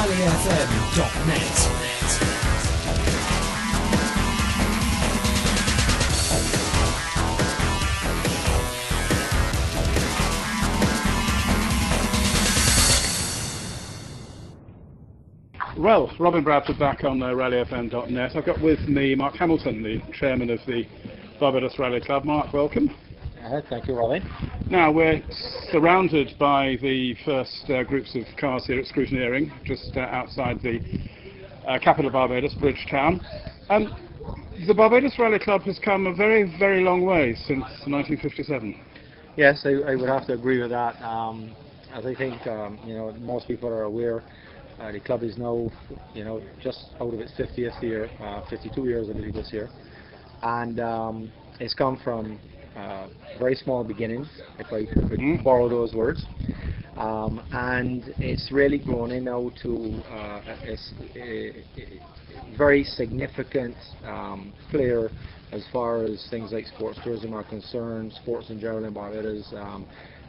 rallyfm.net. Well, Robin Bradford back on rallyfm.net. I've got with me Mark Hamilton, the chairman of the Barbados Rally Club. Mark, welcome. Thank you, Robin. Now, we're surrounded by the first groups of cars here at Scrutineering, just outside the capital of Barbados, Bridgetown. The Barbados Rally Club has come a very, very long way since 1957. Yes, I would have to agree with that. As I think most people are aware, the club is now just out of its 50th year, 52 years I believe this year, and it's come from very small beginnings, if I could borrow those words, and it's really grown in now to a very significant player as far as things like sports tourism are concerned, sports in general in Barbados.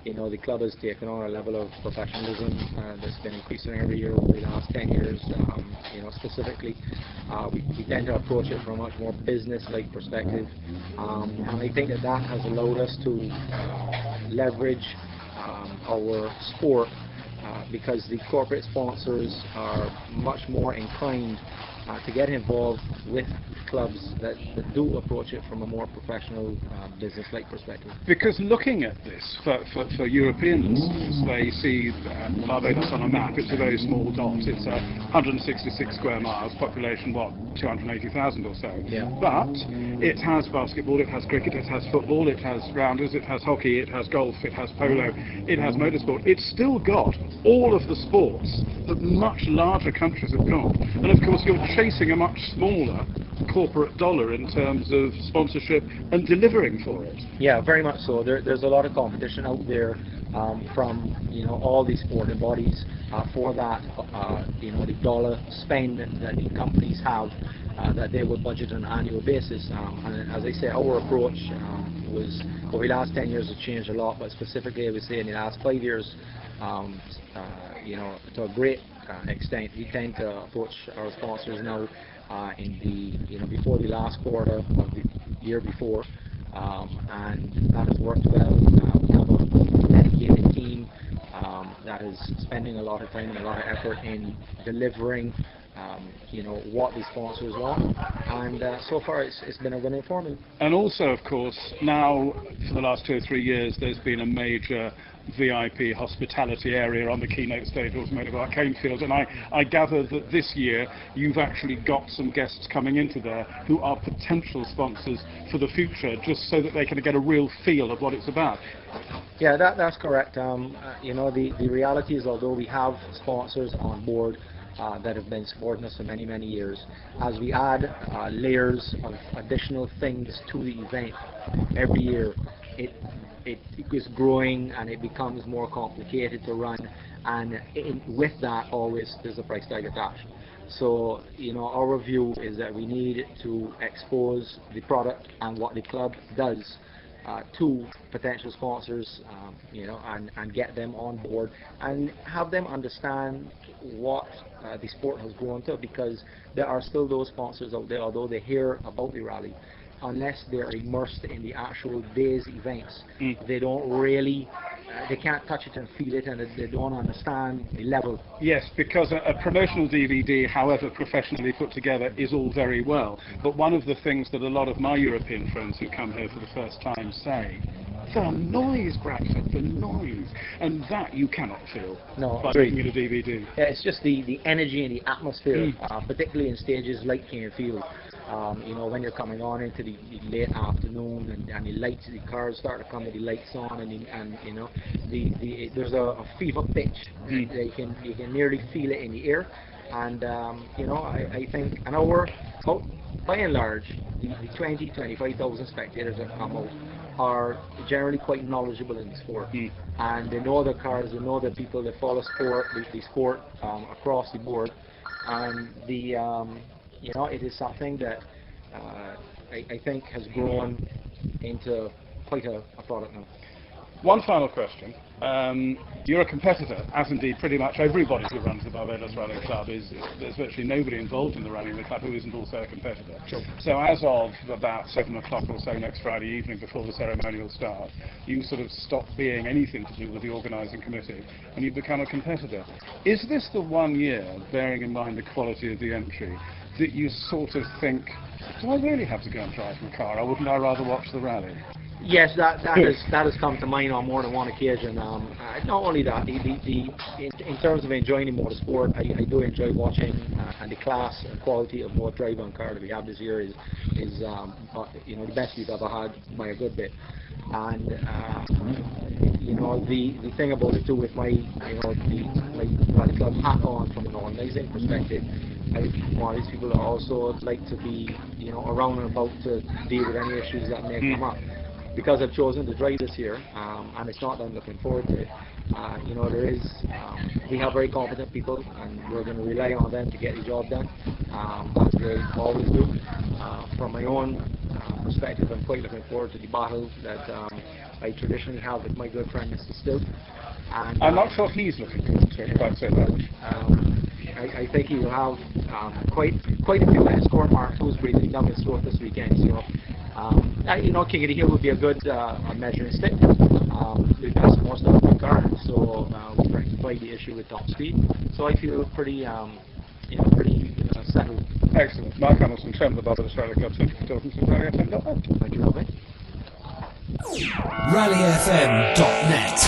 The club has taken on a level of professionalism that's been increasing every year over the last 10 years. Specifically, we tend to approach it from a much more business-like perspective, and I think that has allowed us to leverage our sport because the corporate sponsors are much more inclined to get involved with clubs that do approach it from a more professional business-like perspective. Because looking at this, for European listeners, they see Barbados on a map. It's a very small dot. It's 166 square miles, population, 280,000 or so. Yeah. But it has basketball, it has cricket, it has football, it has rounders, it has hockey, it has golf, it has polo, it has motorsport. It's still got all of the sports that much larger countries have got. And of course, you're chasing a much smaller corporate dollar in terms of sponsorship and delivering for it. Yeah, very much so. There's a lot of competition out there from all these sporting bodies for that the dollar spend that the companies have that they would budget on an annual basis. And as I say, our approach was over the last 10 years has changed a lot, but specifically I would say in the last 5 years, to a great extent, we tend to approach our sponsors now in the before the last quarter of the year before, and that has worked well. We have a dedicated team that is spending a lot of time and a lot of effort in delivering what the sponsors want, and so far it's been a winning formula. And also, of course, now for the last 2 or 3 years there's been a major VIP hospitality area on the keynote stage automotive arcade field, and I gather that this year you've actually got some guests coming into there who are potential sponsors for the future, just so that they can get a real feel of what it's about. Yeah, that's correct. The reality is, although we have sponsors on board that have been supporting us for many, many years, as we add layers of additional things to the event every year, it is growing and it becomes more complicated to run, and with that always there's a price tag attached. So our view is that we need to expose the product and what the club does to potential sponsors, and get them on board and have them understand what the sport has grown to, because there are still those sponsors out there, although they hear about the rally, unless they're immersed in the actual day's events, they don't really, they can't touch it and feel it, and they don't understand the level. Yes, because a promotional DVD, however professionally put together, is all very well. But one of the things that a lot of my European friends who come here for the first time say, the noise, Bradford, the noise, and that you cannot feel by looking at a DVD. Yeah, it's just the energy and the atmosphere, particularly in stages like Cane Field. When you're coming on into the late afternoon and the lights, the cars start to come with the lights on, and there's a fever pitch. You can nearly feel it in the air, and I think, by and large, the 20-25,000 spectators that come out are generally quite knowledgeable in the sport, and they know the cars, they know the people, they follow the sport across the board, and it is something that I think has grown into quite a product now. One final question. You're a competitor, as indeed pretty much everybody who runs the Barbados Rallying Club is. There's virtually nobody involved in the rallying the club who isn't also a competitor. Sure. So as of about 7 o'clock or so next Friday evening before the ceremonial start, you sort of stop being anything to do with the organising committee and you become a competitor. Is this the 1 year, bearing in mind the quality of the entry, that you sort of think, do I really have to go and drive my car, or wouldn't I rather watch the rally? Yes, that has come to mind on more than one occasion. Not only that, in terms of enjoying motorsport, I do enjoy watching, and the class and quality of what drive-on car that we have this year is the best we've ever had by a good bit. And the thing about it too, with my my club hat on from an organising perspective, I'm one of these people that also like to be around and about to deal with any issues that may come up. Because I've chosen to drive this year, and it's not that I'm looking forward to it, we have very competent people, and we're going to rely on them to get the job done, as we always do. From my own perspective, I'm quite looking forward to the battle that I traditionally have with my good friend Mr. Still. And, I'm not sure he's looking forward to it, if I'd say that. I think he will have quite a few score marks. Who's breathing down his throat this weekend? So, King of the Hill would be a good measuring stick. We've got some more stuff in the car, so we've rectified the issue with top speed. So I feel pretty settled. Excellent. Mark Hamilton, Chairman of the Barbados Rally Club, thank you for talking to RallyFM.net. Thank you, Robin. RallyFM.net